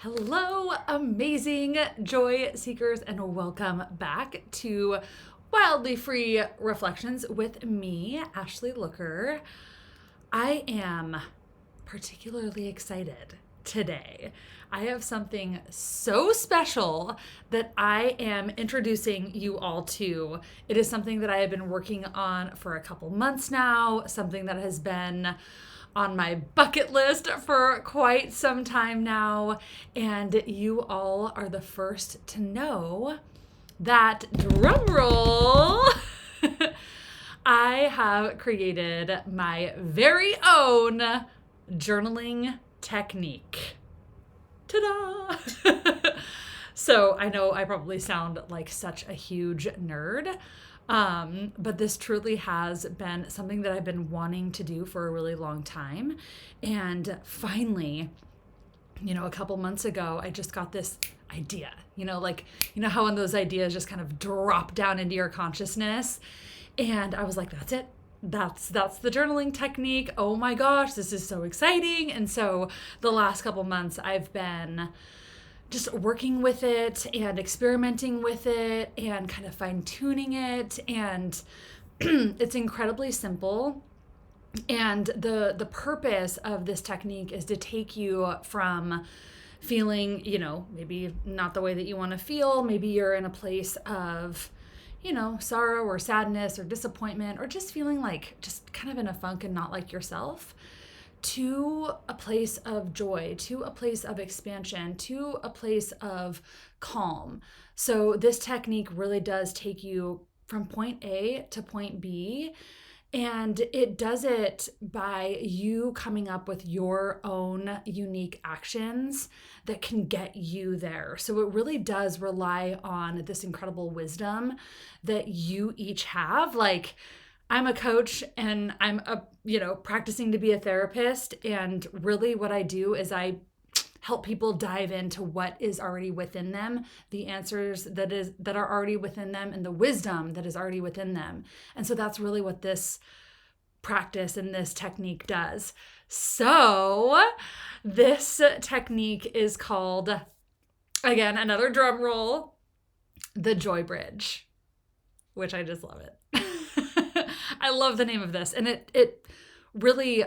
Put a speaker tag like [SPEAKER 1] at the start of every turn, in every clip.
[SPEAKER 1] Hello, amazing joy seekers, and welcome back to Wildly Free Reflections with me, Ashley Looker. I am particularly excited today. I have something so special that I am introducing you all to. It is something that I have been working on for a couple months now, something that has been on my bucket list for quite some time now, and you all are the first to know that, drumroll, I have created my very own journaling technique. Ta-da! So I know I probably sound like such a huge nerd, but this truly has been something that I've been wanting to do for a really long time. And finally, a couple months ago, I just got this idea, how when those ideas just kind of drop down into your consciousness. And I was like, that's it. That's the journaling technique. Oh my gosh, this is so exciting. And so the last couple months I've been just working with it and experimenting with it and kind of fine-tuning it. And it's incredibly simple. And the purpose of this technique is to take you from feeling, maybe not the way that you want to feel. Maybe you're in a place of, sorrow or sadness or disappointment, or just feeling like just kind of in a funk and not like yourself, to a place of joy, to a place of expansion, to a place of calm. So this technique really does take you from point A to point B, and it does it by you coming up with your own unique actions that can get you there. So it really does rely on this incredible wisdom that you each have. Like, I'm a coach and I'm practicing to be a therapist. And really what I do is I help people dive into what is already within them, the answers that are already within them, and the wisdom that is already within them. And so that's really what this practice and this technique does. So this technique is called, again, another drum roll, the Joy Bridge, which I just love it. I love the name of this, and it really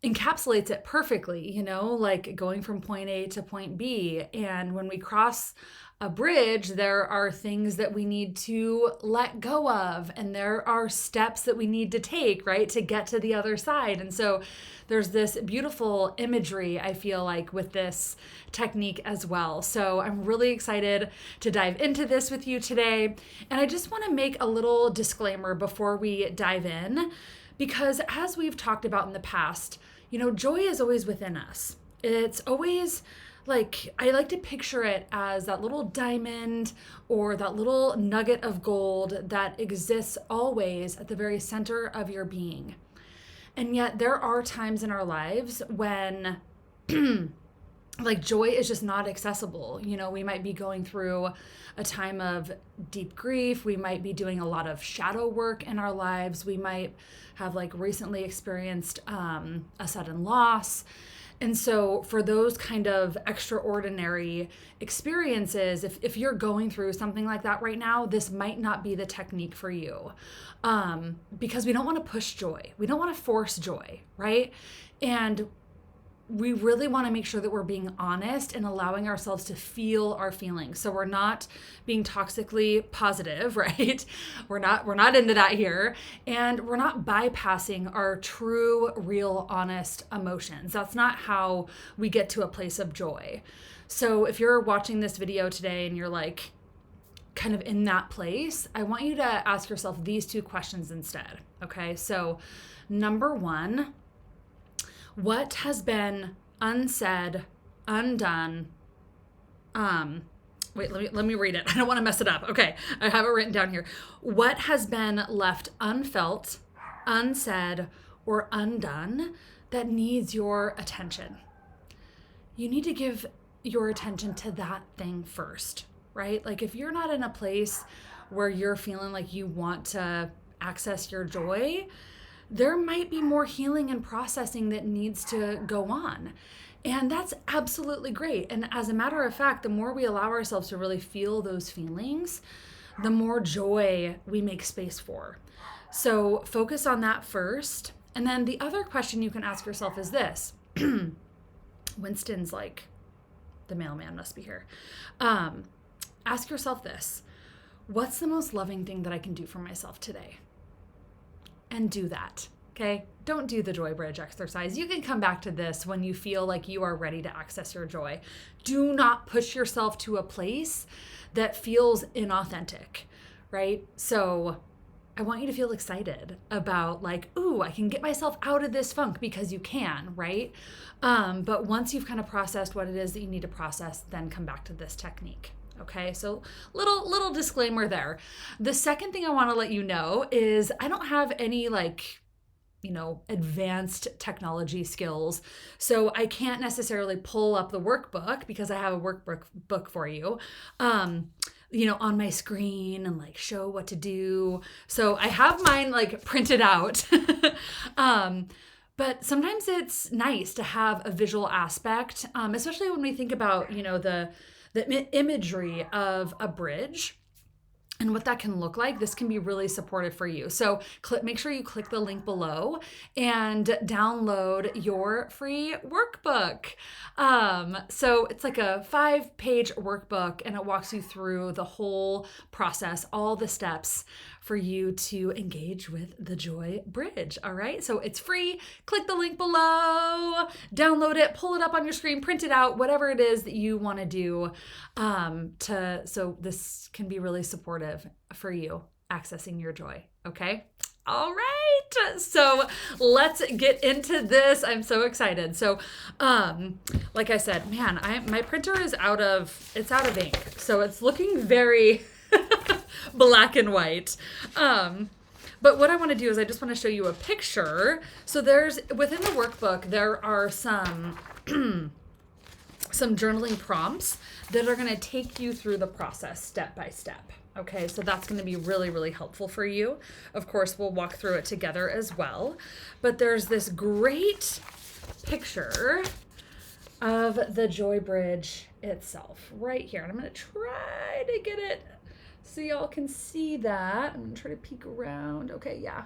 [SPEAKER 1] encapsulates it perfectly, like going from point A to point B. And when we cross a bridge, there are things that we need to let go of, and there are steps that we need to take, right, to get to the other side. And so there's this beautiful imagery, I feel like, with this technique as well. So I'm really excited to dive into this with you today. And I just want to make a little disclaimer before we dive in, because as we've talked about in the past, joy is always within us. It's always like, I like to picture it as that little diamond or that little nugget of gold that exists always at the very center of your being. And yet there are times in our lives when like joy is just not accessible. We might be going through a time of deep grief. We might be doing a lot of shadow work in our lives. We might have recently experienced a sudden loss. And so for those kind of extraordinary experiences, if you're going through something like that right now, this might not be the technique for you, because we don't want to push joy. We don't want to force joy, right? And we really want to make sure that we're being honest and allowing ourselves to feel our feelings. So we're not being toxically positive, right? We're not into that here. And we're not bypassing our true, real, honest emotions. That's not how we get to a place of joy. So if you're watching this video today and you're kind of in that place, I want you to ask yourself these two questions instead. Okay. So number one, what has been unsaid, undone? Wait, let me read it. I don't want to mess it up. Okay, I have it written down here. What has been left unfelt, unsaid, or undone that needs your attention? You need to give your attention to that thing first, right? Like if you're not in a place where you're feeling like you want to access your joy, there might be more healing and processing that needs to go on. And that's absolutely great. And as a matter of fact, the more we allow ourselves to really feel those feelings, the more joy we make space for. So focus on that first. And then the other question you can ask yourself is this. Winston's like, the mailman must be here. Ask yourself this. What's the most loving thing that I can do for myself today? And do that. Okay? Don't do the joy bridge exercise. You can come back to this when you feel like you are ready to access your joy. Do not push yourself to a place that feels inauthentic, right? So I want you to feel excited about like, ooh, I can get myself out of this funk, because you can, right? But once you've kind of processed what it is that you need to process, then come back to this technique. Okay, so little disclaimer there. The second thing I want to let you know is I don't have any advanced technology skills. So I can't necessarily pull up the workbook, because I have a workbook for you, on my screen and like show what to do. So I have mine like printed out. But sometimes it's nice to have a visual aspect, especially when we think about, the imagery of a bridge and what that can look like. This can be really supportive for you. So make sure you click the link below and download your free workbook. So it's like a 5-page workbook, and it walks you through the whole process, all the steps for you to engage with the joy bridge. All right. So it's free. Click the link below, download it, pull it up on your screen, print it out, whatever it is that you want to do, so this can be really supportive for you accessing your joy. Okay. All right. So let's get into this. I'm so excited. So, like I said, man, my printer is out of ink. So it's looking very black and white. But what I want to do is I just want to show you a picture. So within the workbook, there are some journaling prompts that are going to take you through the process step by step. Okay, so that's going to be really, really helpful for you. Of course, we'll walk through it together as well. But there's this great picture of the joy bridge itself right here. And I'm going to try to get it so y'all can see that. I'm going to try to peek around. Okay, yeah.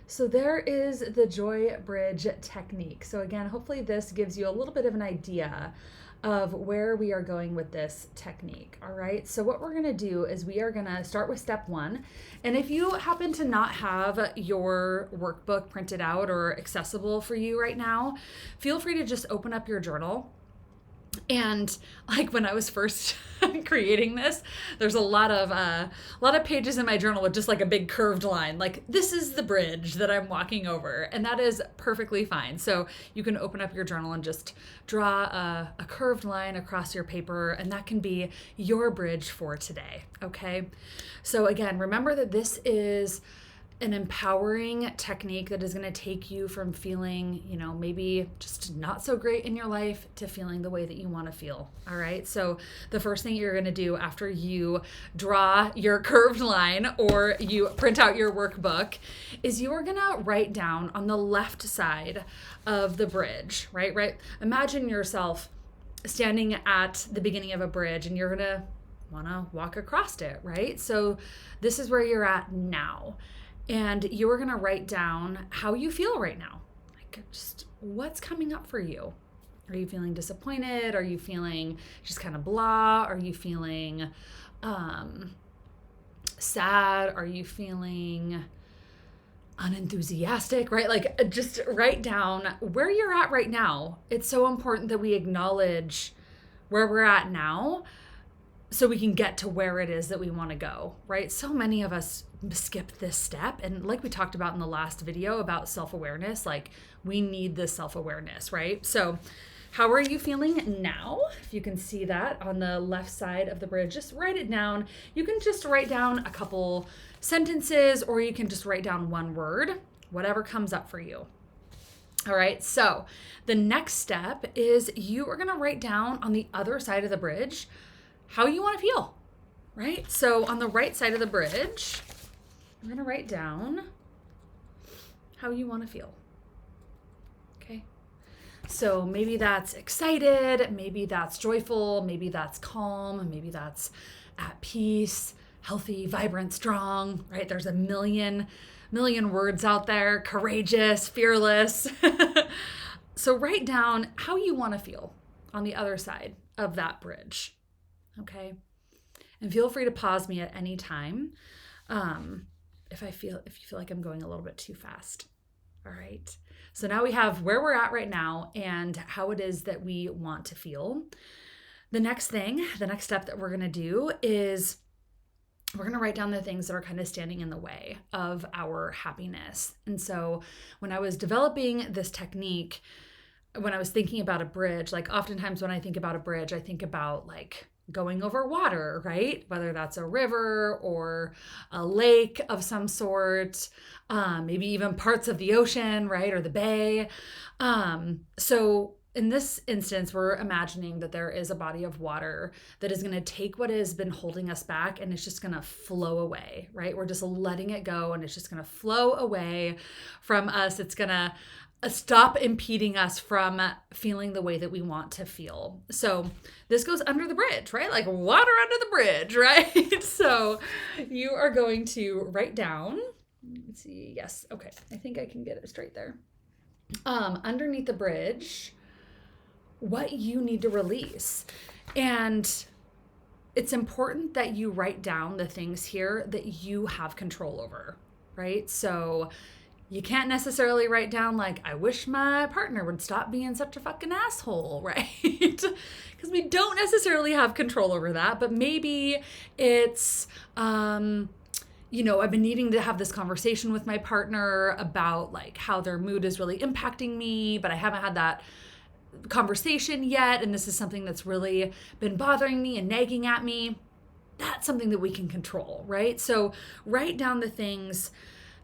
[SPEAKER 1] So there is the joy bridge technique. So again, hopefully this gives you a little bit of an idea of where we are going with this technique. All right. So what we're going to do is we are going to start with step 1. And if you happen to not have your workbook printed out or accessible for you right now, feel free to just open up your journal. And like when I was first creating this, there's a lot of pages in my journal with just like a big curved line, like this is the bridge that I'm walking over, and that is perfectly fine. So you can open up your journal and just draw a curved line across your paper, and that can be your bridge for today. Okay. So again, remember that this is an empowering technique that is going to take you from feeling, maybe just not so great in your life to feeling the way that you want to feel. All right. So the first thing you're going to do after you draw your curved line or you print out your workbook is you are going to write down on the left side of the bridge, right? Imagine yourself standing at the beginning of a bridge and you're going to want to walk across it, right? So this is where you're at now. And you're going to write down how you feel right now. Like just what's coming up for you. Are you feeling disappointed? Are you feeling just kind of blah? Are you feeling sad? Are you feeling unenthusiastic, right? Like just write down where you're at right now. It's so important that we acknowledge where we're at now so we can get to where it is that we want to go, right? So many of us skip this step. And like we talked about in the last video about self-awareness, like we need this self-awareness, right? So how are you feeling now? If you can see that on the left side of the bridge, just write it down. You can just write down a couple sentences, or you can just write down one word, whatever comes up for you. All right, so the next step is you are gonna write down on the other side of the bridge how you want to feel, right? So on the right side of the bridge, you're going to write down how you want to feel. Okay. So maybe that's excited, maybe that's joyful, maybe that's calm, maybe that's at peace, healthy, vibrant, strong, right? There's a million words out there, courageous, fearless. So write down how you want to feel on the other side of that bridge. Okay? And feel free to pause me at any time if you feel like I'm going a little bit too fast. All right. So now we have where we're at right now and how it is that we want to feel. The next step that we're going to do is we're going to write down the things that are kind of standing in the way of our happiness. And so when I was developing this technique, when I was thinking about a bridge, like oftentimes when I think about a bridge, I think about like going over water, right? Whether that's a river or a lake of some sort, maybe even parts of the ocean, right? Or the bay. So in this instance, we're imagining that there is a body of water that is going to take what has been holding us back and it's just going to flow away, right? We're just letting it go and it's just going to flow away from us. It's going to stop impeding us from feeling the way that we want to feel. So this goes under the bridge, right? Like water under the bridge, right? So you are going to write down, let's see, yes, okay, I think I can get it straight there. Underneath the bridge, what you need to release. And it's important that you write down the things here that you have control over, right? So you can't necessarily write down like, I wish my partner would stop being such a fucking asshole, right? Because we don't necessarily have control over that, but maybe it's, I've been needing to have this conversation with my partner about like how their mood is really impacting me, but I haven't had that conversation yet. And this is something that's really been bothering me and nagging at me. That's something that we can control, right? So write down the things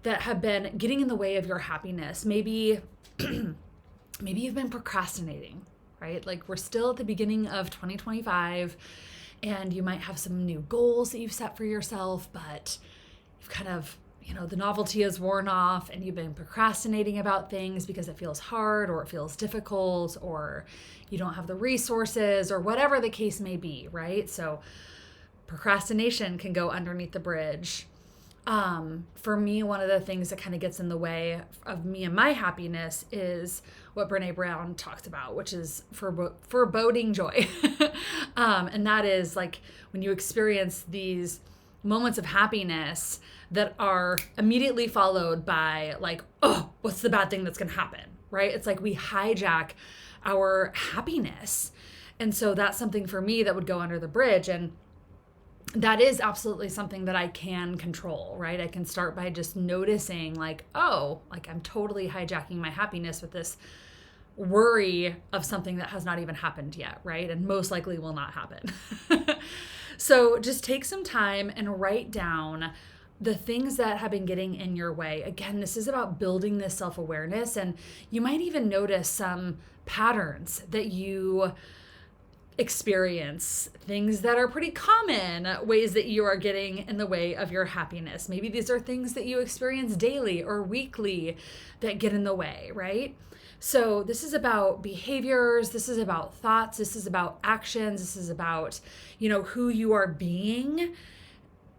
[SPEAKER 1] that have been getting in the way of your happiness. Maybe you've been procrastinating, right? Like we're still at the beginning of 2025 and you might have some new goals that you've set for yourself, but you've kind of, the novelty has worn off and you've been procrastinating about things because it feels hard or it feels difficult or you don't have the resources or whatever the case may be, right? So procrastination can go underneath the bridge. For me, one of the things that kind of gets in the way of me and my happiness is what Brene Brown talks about, which is foreboding joy. And that is like when you experience these moments of happiness that are immediately followed by like, oh, what's the bad thing that's going to happen, right? It's like we hijack our happiness. And so that's something for me that would go under the bridge. And that is absolutely something that I can control, right? I can start by just noticing like, oh, like I'm totally hijacking my happiness with this worry of something that has not even happened yet, right? And most likely will not happen. So just take some time and write down the things that have been getting in your way. Again, this is about building this self-awareness, and you might even notice some patterns that you experience, things that are pretty common, ways that you are getting in the way of your happiness. Maybe these are things that you experience daily or weekly that get in the way, right? So this is about behaviors, this is about thoughts, this is about actions, this is about, who you are being,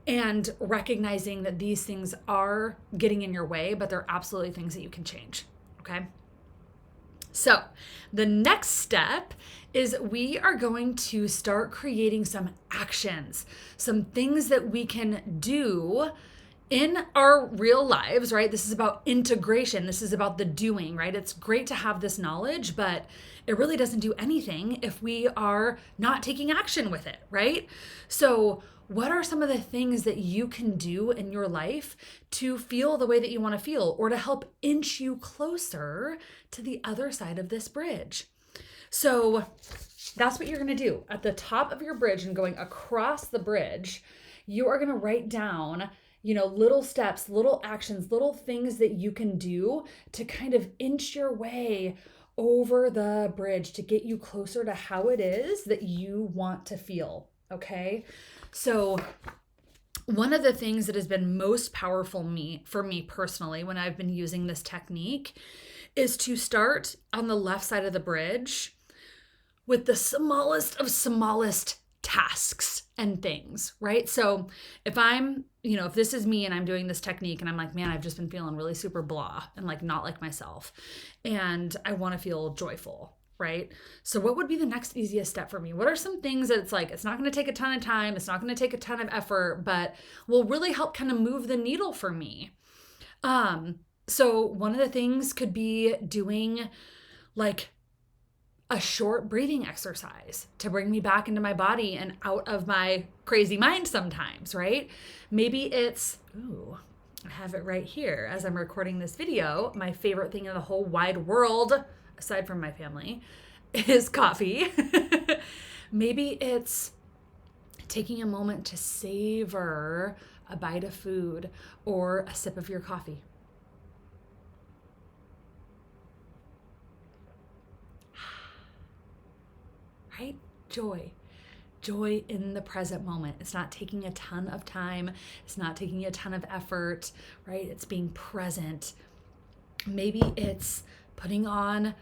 [SPEAKER 1] and recognizing that these things are getting in your way, but they're absolutely things that you can change, okay? So the next step is we are going to start creating some actions, some things that we can do in our real lives, right? This is about integration. This is about the doing, right? It's great to have this knowledge, but it really doesn't do anything if we are not taking action with it, right? So what are some of the things that you can do in your life to feel the way that you want to feel or to help inch you closer to the other side of this bridge? So that's what you're going to do. At the top of your bridge and going across the bridge, you are going to write down, little steps, little actions, little things that you can do to kind of inch your way over the bridge to get you closer to how it is that you want to feel. Okay. So one of the things that has been most powerful for me personally when I've been using this technique is to start on the left side of the bridge with the smallest of smallest tasks and things, right? So if I'm, if this is me and I'm doing this technique and I'm like, man, I've just been feeling really super blah and like not like myself, and I want to feel joyful, right? So what would be the next easiest step for me? What are some things that it's like, it's not going to take a ton of time, it's not going to take a ton of effort, but will really help kind of move the needle for me? So one of the things could be doing like a short breathing exercise to bring me back into my body and out of my crazy mind sometimes, right? Maybe it's, I have it right here as I'm recording this video. My favorite thing in the whole wide world, aside from my family, is coffee. Maybe it's taking a moment to savor a bite of food or a sip of your coffee. Right? Joy in the present moment. It's not taking a ton of time. It's not taking a ton of effort, right? It's being present. Maybe it's putting on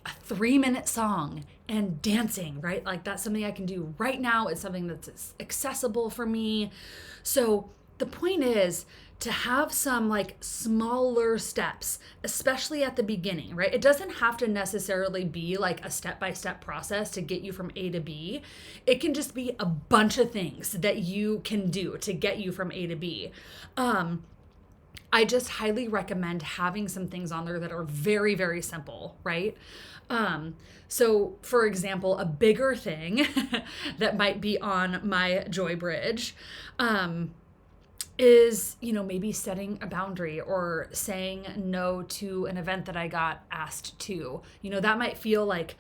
[SPEAKER 1] a 3-minute song and dancing, right? Like that's something I can do right now. It's something that's accessible for me. So the point is to have some like smaller steps, especially at the beginning, right? It doesn't have to necessarily be like a step-by-step process to get you from A to B. It can just be a bunch of things that you can do to get you from A to B. I just highly recommend having some things on there that are very, very simple, right? So for example, a bigger thing that might be on my joy bridge, is, maybe setting a boundary or saying no to an event that I got asked to. That might feel like,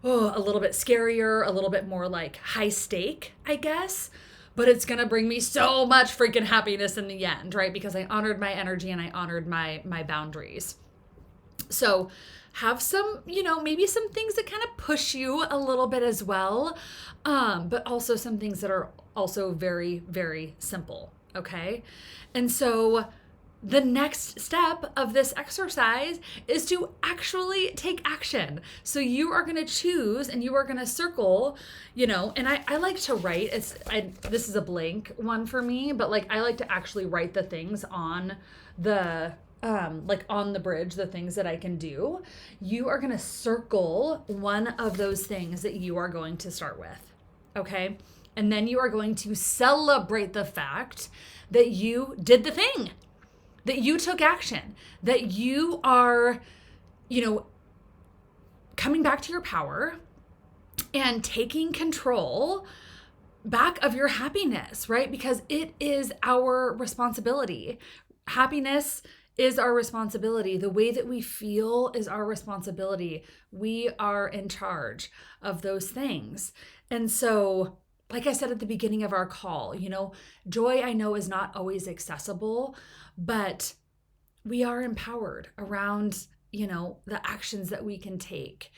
[SPEAKER 1] a little bit scarier, a little bit more like high stake, I guess. But it's going to bring me so much freaking happiness in the end, right? Because I honored my energy and I honored my boundaries. So have some, maybe some things that kind of push you a little bit as well. But also some things that are also very, very simple. Okay. And so the next step of this exercise is to actually take action. So you are going to choose and you are going to circle, and I like to write. This is a blank one for me, but like I like to actually write the things on the on the bridge, the things that I can do. You are going to circle one of those things that you are going to start with. Okay. And then you are going to celebrate the fact that you did the thing, that you took action, that you are, coming back to your power and taking control back of your happiness, right? Because it is our responsibility. Happiness is our responsibility. The way that we feel is our responsibility. We are in charge of those things. And so, like I said at the beginning of our call, joy I know is not always accessible, but we are empowered around, the actions that we can take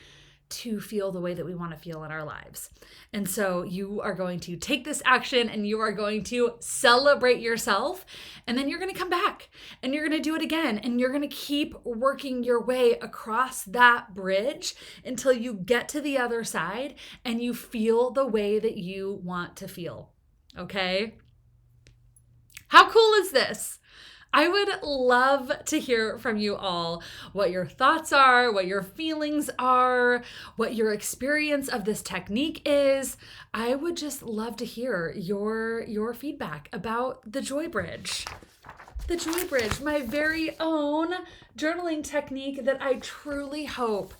[SPEAKER 1] to feel the way that we want to feel in our lives. And so you are going to take this action and you are going to celebrate yourself. And then you're going to come back and you're going to do it again. And you're going to keep working your way across that bridge until you get to the other side and you feel the way that you want to feel. Okay? How cool is this? I would love to hear from you all what your thoughts are, what your feelings are, what your experience of this technique is. I would just love to hear your feedback about the Joy Bridge. The Joy Bridge, my very own journaling technique that I truly hope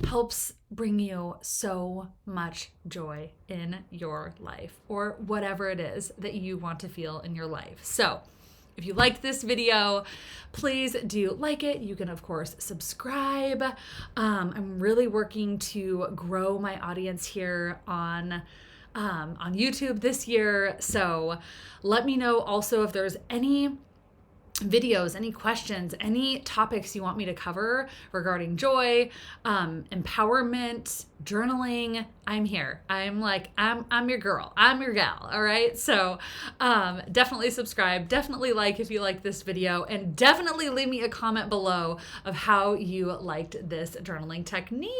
[SPEAKER 1] helps bring you so much joy in your life or whatever it is that you want to feel in your life. So, if you liked this video, please do like it. You can, of course, subscribe. I'm really working to grow my audience here on YouTube this year. So let me know also if there's any videos, any questions, any topics you want me to cover regarding joy, empowerment, journaling, I'm here. I'm your girl. I'm your gal. All right. So definitely subscribe. Definitely like if you like this video, and definitely leave me a comment below of how you liked this journaling technique.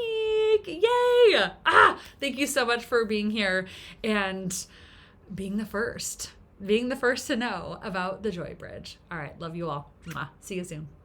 [SPEAKER 1] Yay! Thank you so much for being here and being the first to know about the Joy Bridge. All right. Love you all. Mwah. See you soon.